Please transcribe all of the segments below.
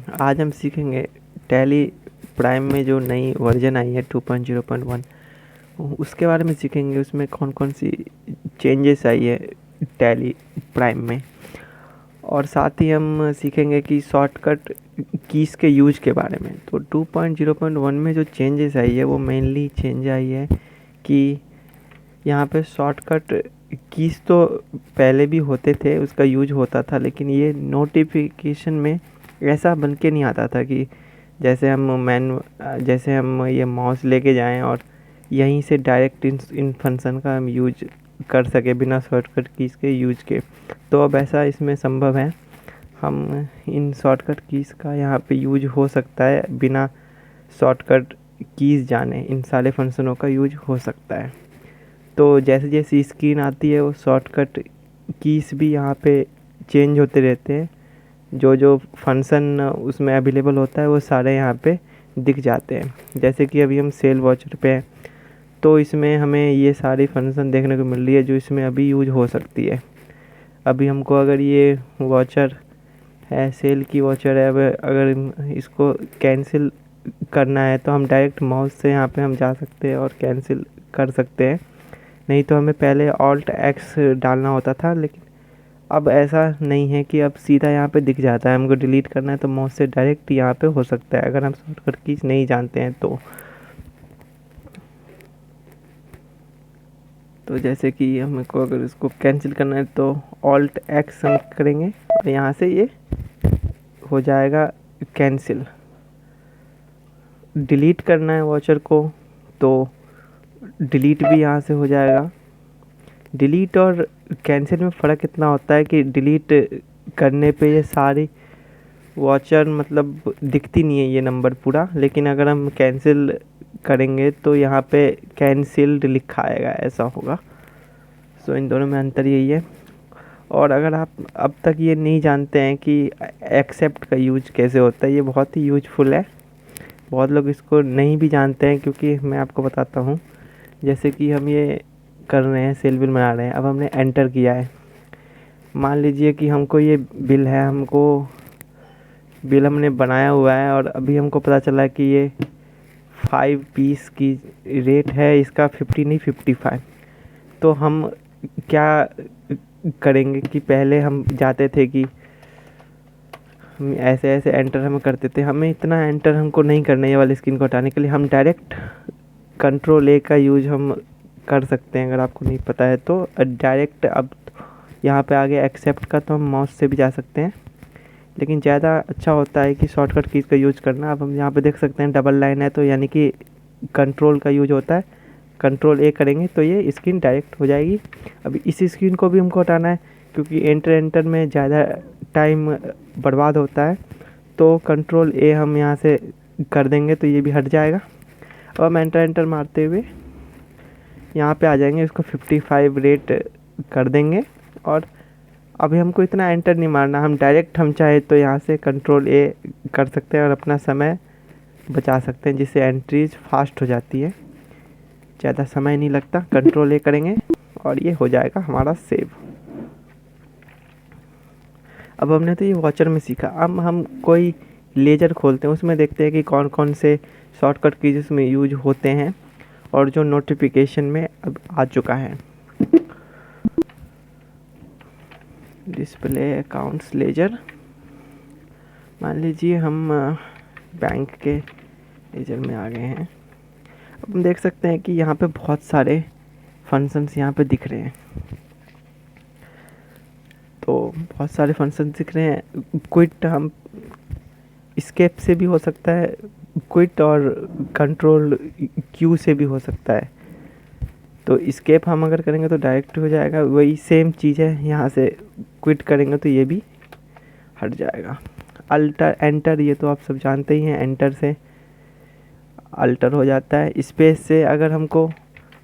आज हम सीखेंगे टैली प्राइम में जो नई वर्जन आई है 2.0.1 उसके बारे में सीखेंगे। उसमें कौन कौन सी चेंजेस आई है टैली प्राइम में, और साथ ही हम सीखेंगे कि शॉर्टकट कीज़ के यूज के बारे में। तो 2.0.1 में जो चेंजेस आई है वो मेनली चेंज आई है कि यहाँ पे शॉर्टकट कीज़ तो पहले भी होते थे, उसका यूज होता था, लेकिन ये नोटिफिकेशन में ऐसा बन के नहीं आता था कि जैसे हम ये माउस लेके जाएं और यहीं से डायरेक्ट इन फंक्शन का हम यूज कर सके बिना शॉर्टकट कीज़ के यूज के। तो अब ऐसा इसमें संभव है, हम इन शॉर्टकट कीज़ का यहाँ पे यूज हो सकता है, बिना शॉर्टकट कीज़ जाने इन सारे फंक्शनों का यूज हो सकता है। तो जैसे जैसे स्क्रीन आती है वो शॉर्टकट कीज़ भी यहाँ पे चेंज होते रहते हैं। जो जो फंक्शन उसमें अवेलेबल होता है वो सारे यहाँ पे दिख जाते हैं। जैसे कि अभी हम सेल वॉचर पे हैं तो इसमें हमें ये सारी फंक्शन देखने को मिल रही है जो इसमें अभी यूज हो सकती है। अभी हमको अगर ये वॉचर है, सेल की वॉचर है, अगर इसको कैंसिल करना है तो हम डायरेक्ट माउस से यहाँ पे हम जा सकते हैं और कैंसिल कर सकते हैं। नहीं तो हमें पहले ऑल्ट एक्स डालना होता था, लेकिन अब ऐसा नहीं है कि अब सीधा यहाँ पे दिख जाता है। हमको डिलीट करना है तो माउस से डायरेक्ट यहाँ पे हो सकता है, अगर हम शॉर्टकट कीज नहीं जानते हैं तो जैसे कि हमको अगर इसको कैंसिल करना है तो ऑल्ट एक्स हम करेंगे और यहाँ से ये हो जाएगा कैंसिल। डिलीट करना है वॉचर को तो डिलीट भी यहाँ से हो जाएगा। डिलीट और कैंसिल में फ़र्क इतना होता है कि डिलीट करने पे ये सारी वॉचर मतलब दिखती नहीं है ये नंबर पूरा, लेकिन अगर हम कैंसिल करेंगे तो यहाँ पे कैंसिल्ड लिखा आएगा, ऐसा होगा। सो इन दोनों में अंतर यही है। और अगर आप अब तक ये नहीं जानते हैं कि एक्सेप्ट का यूज कैसे होता है, ये बहुत ही यूजफुल है। बहुत लोग इसको नहीं भी जानते हैं, क्योंकि मैं आपको बताता हूँ। जैसे कि हम ये कर रहे हैं, सेल बिल बना रहे हैं, अब हमने एंटर किया है। मान लीजिए कि हमको ये बिल है, बिल हमने बनाया हुआ है और अभी हमको पता चला कि ये 5 पीस की रेट है, इसका 50 नहीं 55। तो हम क्या करेंगे कि पहले हम जाते थे कि हम ऐसे ऐसे एंटर हम करते थे, हमें इतना एंटर हमको नहीं करना है। ये वाली स्क्रीन को हटाने के लिए हम डायरेक्ट कंट्रोल ए का यूज हम कर सकते हैं। अगर आपको नहीं पता है तो डायरेक्ट अब यहाँ पे आगे एक्सेप्ट का तो हम माउस से भी जा सकते हैं, लेकिन ज़्यादा अच्छा होता है कि शॉर्टकट कीज़ का यूज करना। अब हम यहाँ पे देख सकते हैं डबल लाइन है, तो यानी कि कंट्रोल का यूज होता है। कंट्रोल ए करेंगे तो ये स्क्रीन डायरेक्ट हो जाएगी। अभी इस स्क्रीन को भी हमको हटाना है, क्योंकि एंटर में ज़्यादा टाइम बर्बाद होता है। तो कंट्रोल ए हम यहाँ से कर देंगे तो ये भी हट जाएगा। अब हम एंटर मारते हुए यहाँ पे आ जाएंगे, इसको 55 रेट कर देंगे। और अभी हमको इतना एंटर नहीं मारना, हम डायरेक्ट हम चाहे तो यहाँ से कंट्रोल ए कर सकते हैं और अपना समय बचा सकते हैं, जिससे एंट्रीज फास्ट हो जाती है, ज़्यादा समय नहीं लगता। कंट्रोल ए करेंगे और ये हो जाएगा हमारा सेव। अब हमने तो ये वॉचर में सीखा, अब हम कोई लेजर खोलते हैं, उसमें देखते हैं कि कौन कौन से शॉर्टकट कीज उसमें यूज होते हैं और जो नोटिफिकेशन में अब आ चुका है। डिस्प्ले अकाउंट्स लेजर, मान लीजिए हम बैंक के लेजर में आ गए हैं। अब हम देख सकते हैं कि यहाँ पे बहुत सारे फंक्शंस यहाँ पे दिख रहे हैं। तो बहुत सारे फंक्शन दिख रहे हैं। क्विट हम स्केप से भी हो सकता है, क्विट और कंट्रोल क्यू से भी हो सकता है। तो स्केप हम अगर करेंगे तो डायरेक्ट हो जाएगा, वही सेम चीज़ है। यहाँ से क्विट करेंगे तो ये भी हट जाएगा। अल्टर एंटर, ये तो आप सब जानते ही हैं, एंटर से अल्टर हो जाता है। स्पेस से अगर हमको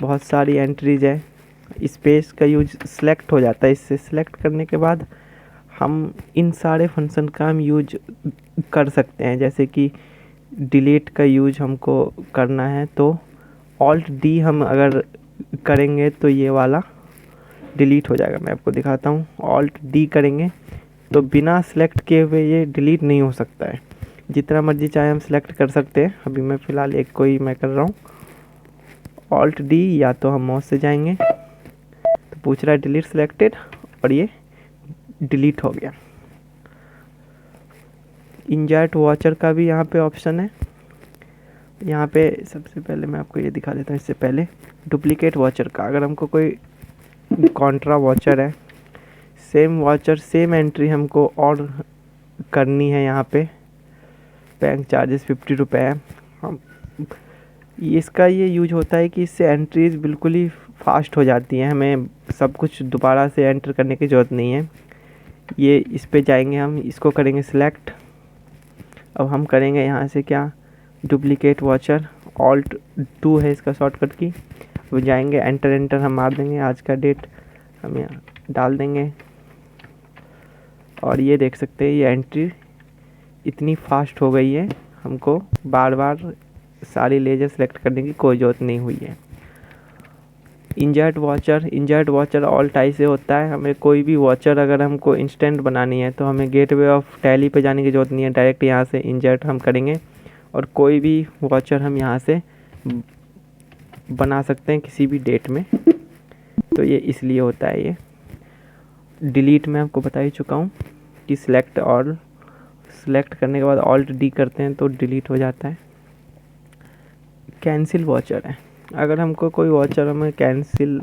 बहुत सारी एंट्रीज है, स्पेस का यूज सेलेक्ट हो जाता है। इससे सेलेक्ट करने के बाद हम इन सारे फंक्शन का हम यूज कर सकते हैं। जैसे कि डिलीट का यूज हमको करना है तो ऑल्ट डी हम अगर करेंगे तो ये वाला डिलीट हो जाएगा। मैं आपको दिखाता हूँ, ऑल्ट डी करेंगे तो बिना सेलेक्ट किए हुए ये डिलीट नहीं हो सकता है। जितना मर्जी चाहे हम सिलेक्ट कर सकते हैं। अभी मैं फ़िलहाल एक को ही मैं कर रहा हूँ, ऑल्ट डी, या तो हम माउस से जाएंगे तो पूछ रहा है डिलीट सिलेक्टेड, और ये डिलीट हो गया। इंजर्ट वॉचर का भी यहाँ पे ऑप्शन है। यहाँ पे सबसे पहले मैं आपको ये दिखा देता हूँ, इससे पहले डुप्लीकेट वॉचर का, अगर हमको कोई कॉन्ट्रा वॉचर है, सेम वॉचर सेम एंट्री हमको और करनी है, यहाँ पे बैंक चार्जेस 50 रुपये है। हम इसका ये यूज होता है कि इससे एंट्रीज बिल्कुल ही फास्ट हो जाती हैं, हमें सब कुछ दोबारा से एंटर करने की ज़रूरत नहीं है। ये इस पे जाएंगे, हम इसको करेंगे सिलेक्ट। अब हम करेंगे यहाँ से क्या, डुप्लीकेट वॉचर, ऑल्ट 2 है इसका शॉर्टकट की। अब जाएंगे एंटर हम मार देंगे, आज का डेट हम यहाँ डाल देंगे, और ये देख सकते हैं ये एंट्री इतनी फास्ट हो गई है, हमको बार बार सारी लेजर सेलेक्ट करने की कोई ज़रूरत नहीं हुई है। इंजर्ट वॉचर ऑल्ट आई से होता है। हमें कोई भी वॉचर अगर हमको इंस्टेंट बनानी है तो हमें गेटवे ऑफ टैली पे जाने की ज़रूरत नहीं है, डायरेक्ट यहाँ से इंजर्ट हम करेंगे और कोई भी वॉचर हम यहाँ से बना सकते हैं किसी भी डेट में। तो ये इसलिए होता है। ये डिलीट मैं आपको बता ही चुका हूँ कि सिलेक्ट करने के बाद ऑल्ट डी करते हैं तो डिलीट हो जाता है। कैंसिल वॉचर है, अगर हमको कोई वॉचर हमें कैंसिल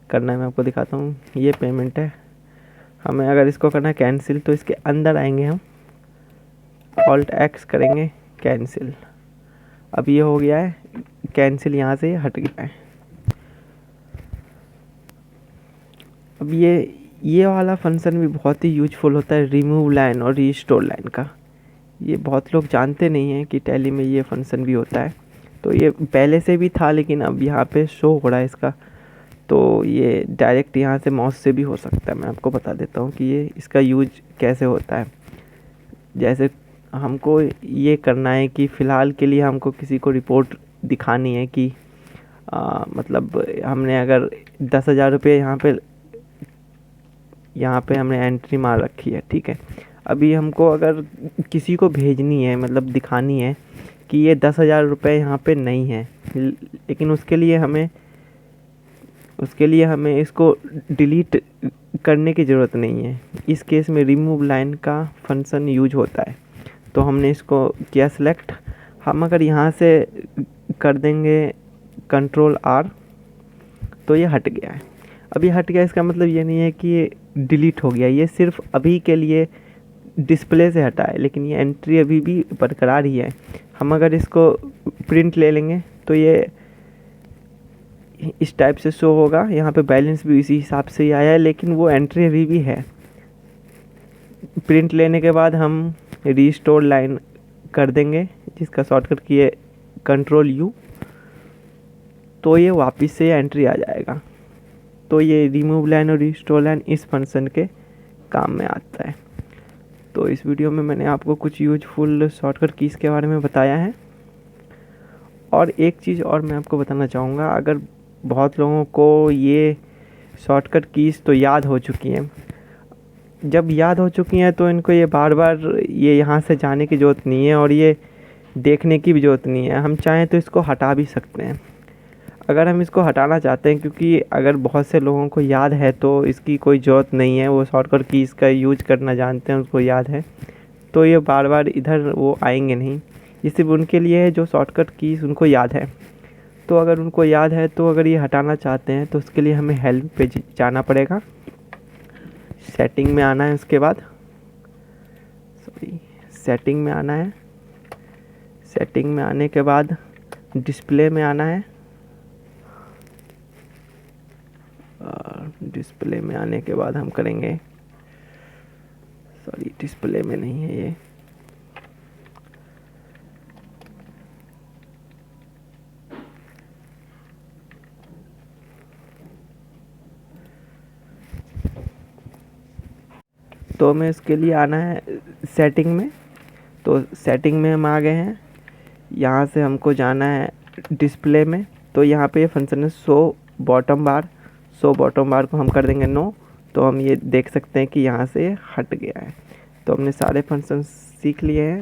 करना है, मैं आपको दिखाता हूँ, ये पेमेंट है, हमें अगर इसको करना है कैंसिल तो इसके अंदर आएंगे हम, ऑल्ट एक्स करेंगे, कैंसिल। अब ये हो गया है कैंसिल, यहाँ से हट गया है। अब ये वाला फंक्शन भी बहुत ही यूजफुल होता है, रिमूव लाइन और रीस्टोर लाइन का। ये बहुत लोग जानते नहीं हैं कि टैली में ये फंक्शन भी होता है। तो ये पहले से भी था, लेकिन अब यहाँ पे शो हो रहा है इसका, तो ये डायरेक्ट यहाँ से माउस से भी हो सकता है। मैं आपको बता देता हूँ कि ये इसका यूज कैसे होता है। जैसे हमको ये करना है कि फ़िलहाल के लिए हमको किसी को रिपोर्ट दिखानी है कि मतलब हमने अगर 10,000 रुपये यहाँ पे हमने एंट्री मार रखी है, ठीक है। अभी हमको अगर किसी को भेजनी है, मतलब दिखानी है कि ये 10,000 रुपये यहाँ पे नहीं है, लेकिन उसके लिए हमें इसको डिलीट करने की ज़रूरत नहीं है। इस केस में रिमूव लाइन का फंक्शन यूज होता है। तो हमने इसको किया सिलेक्ट, हम अगर यहाँ से कर देंगे कंट्रोल R तो ये हट गया है। अभी हट गया, इसका मतलब ये नहीं है कि ये डिलीट हो गया, ये सिर्फ अभी के लिए डिस्प्ले से हटा है, लेकिन ये एंट्री अभी भी बरकरार ही है। हम अगर इसको प्रिंट ले लेंगे तो ये इस टाइप से शो होगा, यहाँ पे बैलेंस भी इसी हिसाब से ही आया है, लेकिन वो एंट्री अभी भी है। प्रिंट लेने के बाद हम रीस्टोर लाइन कर देंगे, जिसका शॉर्टकट की है कंट्रोल U, तो ये वापस से एंट्री आ जाएगा। तो ये रिमूव लाइन और रीस्टोर लाइन इस फंक्शन के काम में आता है। तो इस वीडियो में मैंने आपको कुछ यूजफुल शॉर्टकट कीज़ के बारे में बताया है। और एक चीज़ और मैं आपको बताना चाहूँगा, अगर बहुत लोगों को ये शॉर्टकट कीज़ तो याद हो चुकी हैं, जब याद हो चुकी हैं तो इनको ये बार बार ये यहाँ से जाने की ज़रूरत नहीं है और ये देखने की भी ज़रूरत नहीं है। हम चाहें तो इसको हटा भी सकते हैं, अगर हम इसको हटाना चाहते हैं, क्योंकि अगर बहुत से लोगों को याद है तो इसकी कोई ज़रूरत नहीं है, वो शॉर्टकट की इसका यूज करना जानते हैं, उसको याद है, तो ये बार बार इधर वो आएंगे नहीं। ये सिर्फ उनके लिए है जो शॉर्टकट कीज़ उनको याद है। तो अगर उनको याद है तो अगर ये हटाना चाहते हैं तो उसके लिए हमें हेल्प पे जाना पड़ेगा, सेटिंग में आना है, उसके बाद सेटिंग में आना है, सेटिंग में आने के बाद डिस्प्ले में आना है, डिस्प्ले में आने के बाद हम करेंगे, सॉरी डिस्प्ले में नहीं है ये, तो हमें इसके लिए आना है सेटिंग में। तो सेटिंग में हम आ गए हैं, यहाँ से हमको जाना है डिस्प्ले में। तो यहाँ पे ये फंक्शन है शो बॉटम बार को हम कर देंगे नो, तो हम ये देख सकते हैं कि यहाँ से हट गया है। तो हमने सारे फंक्शन सीख लिए हैं।